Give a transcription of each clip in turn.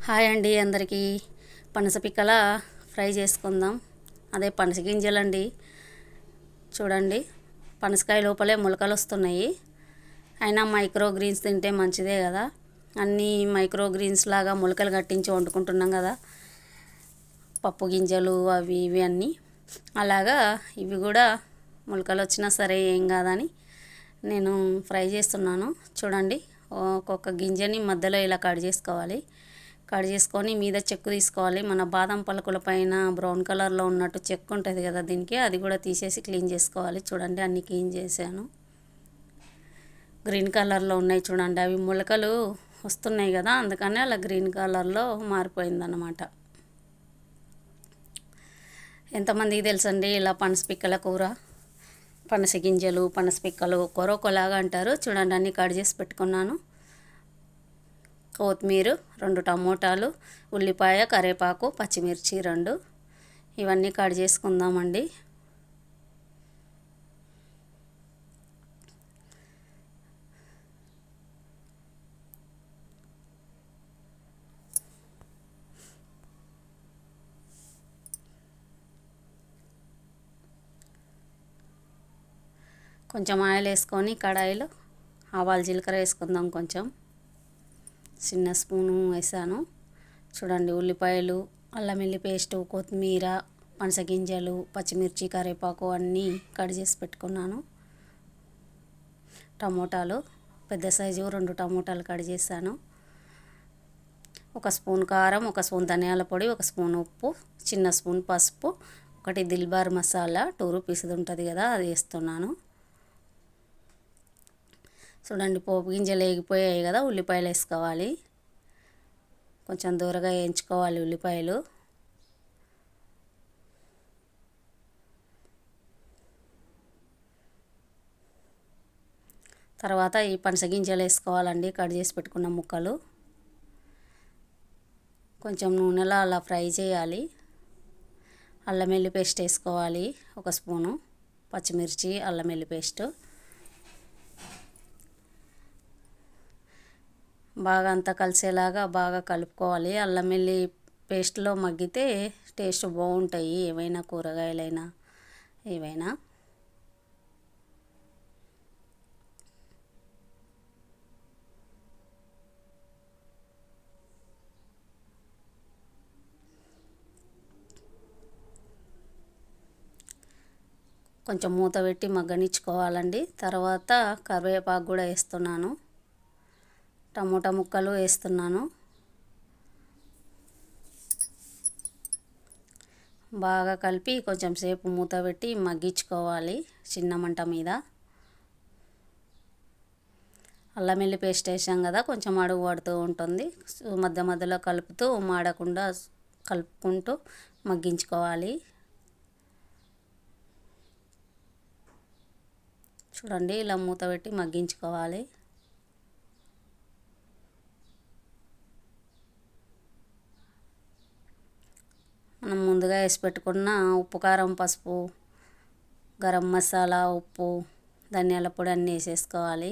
Hi అండి అందరికీ. పనస పిక్కల ఫ్రై చేసుకుందాం. అదే పనస గింజలండి. చూడండి, పనసకాయ లోపలే మొలకలు వస్తున్నాయి. అయినా మైక్రో గ్రీన్స్ తింటే మంచిదే కదా. అన్నీ మైక్రో గ్రీన్స్ లాగా మొలకలు కట్టించి వండుకుంటున్నాం కదా, పప్పు గింజలు అవి ఇవి అన్నీ. అలాగా ఇవి కూడా మొలకలు వచ్చినా సరే ఏం కాదని నేను ఫ్రై చేస్తున్నాను. చూడండి, ఒక్కొక్క గింజని మధ్యలో ఇలా కట్ చేసుకోవాలి. కట్ చేసుకొని మీద చెక్కు తీసుకోవాలి. మన బాదం పలుకుల పైన బ్రౌన్ కలర్లో ఉన్నట్టు చెక్కు ఉంటుంది కదా, దీనికి అది కూడా తీసేసి క్లీన్ చేసుకోవాలి. చూడండి, అన్నీ క్లీన్ చేశాను. గ్రీన్ కలర్లో ఉన్నాయి చూడండి, అవి మొలకలు వస్తున్నాయి కదా, అందుకని అలా గ్రీన్ కలర్లో మారిపోయిందన్నమాట. ఎంతమందికి తెలుసండి ఇలా పనస పిక్కల కూర? పనస గింజలు, పనస పిక్కలు కొరొకలాగా అంటారు. చూడండి, అన్నీ కట్ చేసి పెట్టుకున్నాను. కొత్తిమీర 2 టమోటాలు, ఉల్లిపాయ, కరివేపాకు, పచ్చిమిర్చి 2, ఇవన్నీ కట్ చేసుకుందామండి. కొంచెం ఆయిల్ వేసుకొని కడాయిలో ఆవాలు జీలకర్ర వేసుకుందాం. కొంచెం చిన్న స్పూను వేసాను. చూడండి, ఉల్లిపాయలు, అల్లం వెల్లుల్లి పేస్టు, కొత్తిమీర, పనస గింజలు, పచ్చిమిర్చి, కరివేపాకు అన్నీ కట్ చేసి పెట్టుకున్నాను. టమోటాలు పెద్ద సైజు 2 టమోటాలు కట్ చేశాను. 1 స్పూన్ కారం, 1 స్పూన్ ధనియాల పొడి, 1 స్పూన్ ఉప్పు, చిన్న స్పూన్ పసుపు, 1 దిల్బార్ మసాలా 2 రూపీస్ది ఉంటుంది కదా, అది వేస్తున్నాను. చూడండి, పోపు గింజలు వేగిపోయాయి కదా, ఉల్లిపాయలు వేసుకోవాలి. కొంచెం దూరగా వేయించుకోవాలి ఉల్లిపాయలు. తర్వాత ఈ పనస గింజలు వేసుకోవాలండి, కట్ చేసి పెట్టుకున్న ముక్కలు. కొంచెం నూనెలో అలా ఫ్రై చేయాలి. అల్లం వెల్లుల్లి పేస్ట్ వేసుకోవాలి 1 స్పూను, పచ్చిమిర్చి, అల్లం వెల్లుల్లి పేస్టు బాగా అంతా కలిసేలాగా బాగా కలుపుకోవాలి. అల్లం వెల్లుల్లి పేస్ట్లో మగ్గితే టేస్ట్ బాగుంటాయి, ఏవైనా కూరగాయలైనా ఏవైనా. కొంచెం మూత పెట్టి మగ్గనిచ్చుకోవాలండి. తర్వాత కరివేపాకు కూడా వేస్తున్నాను. టమోటా ముక్కలు వేస్తున్నాను. బాగా కలిపి కొంచెం సేపు మూత పెట్టి మగ్గించుకోవాలి చిన్న మంట మీద. అల్లం వెల్లుల్లి పేస్ట్ వేసాం కదా, కొంచెం అడుగు పడుతూ ఉంటుంది. మధ్య మధ్యలో కలుపుతూ మాడకుండా కలుపుకుంటూ మగ్గించుకోవాలి. చూడండి, ఇలా మూత పెట్టి మగ్గించుకోవాలి. మనం ముందుగా వేసి పెట్టుకున్న ఉప్పు, కారం, పసుపు, గరం మసాలా, ఉప్పు, ధనియాల పొడి అన్నీ వేసేసుకోవాలి.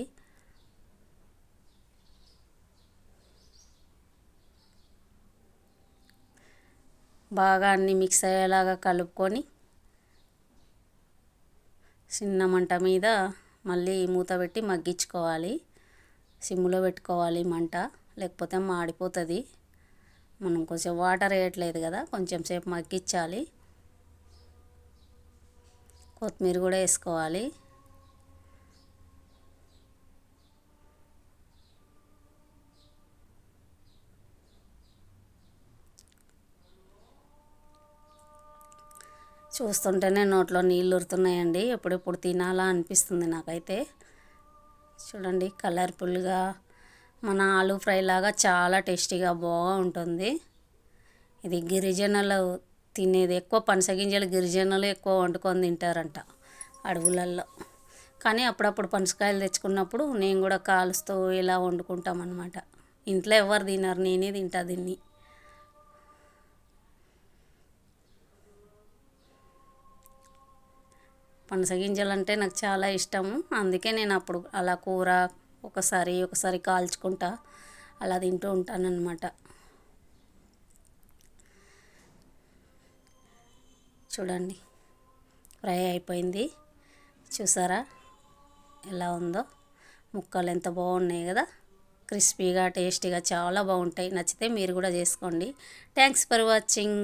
బాగా అన్నీ మిక్స్ అయ్యేలాగా కలుపుకొని చిన్న మంట మీద మళ్ళీ మూత పెట్టి మగ్గించుకోవాలి. సిమ్లో పెట్టుకోవాలి మంట, లేకపోతే మాడిపోతుంది. మనం కొంచెం వాటర్ వేయట్లేదు కదా, కొంచెం సేపు మగ్గించాలి. కొత్తిమీర కూడా వేసుకోవాలి. చూస్తుంటేనే నోట్లో నీళ్ళు ఊరుతున్నాయండి, ఎప్పుడెప్పుడు తినాలా అనిపిస్తుంది నాకైతే. చూడండి, కలర్ఫుల్గా మన ఆలు ఫ్రై లాగా చాలా టేస్టీగా బాగుంటుంది. ఇది గిరిజనులు తినేది. ఎక్కువ పనస గింజలు గిరిజనులు ఎక్కువ వండుకొని తింటారంట అడవులలో. కానీ అప్పుడప్పుడు పనసకాయలు తెచ్చుకున్నప్పుడు నేను కూడా కాలుస్తూ ఇలా వండుకుంటామన్నమాట. ఇంట్లో ఎవరు తినరు, నేనే తింటా దీన్ని. పనస గింజలు అంటే నాకు చాలా ఇష్టము, అందుకే నేను అప్పుడు అలా కూర ఒకసారి కాల్చుకుంటా అలా తింటూ ఉంటానన్నమాట. చూడండి ఫ్రై అయిపోయింది. చూసారా ఎలా ఉందో, ముక్కలు ఎంత బాగున్నాయి కదా, క్రిస్పీగా టేస్టీగా చాలా బాగుంటాయి. నచ్చితే మీరు కూడా చేసుకోండి. Thanks for watching.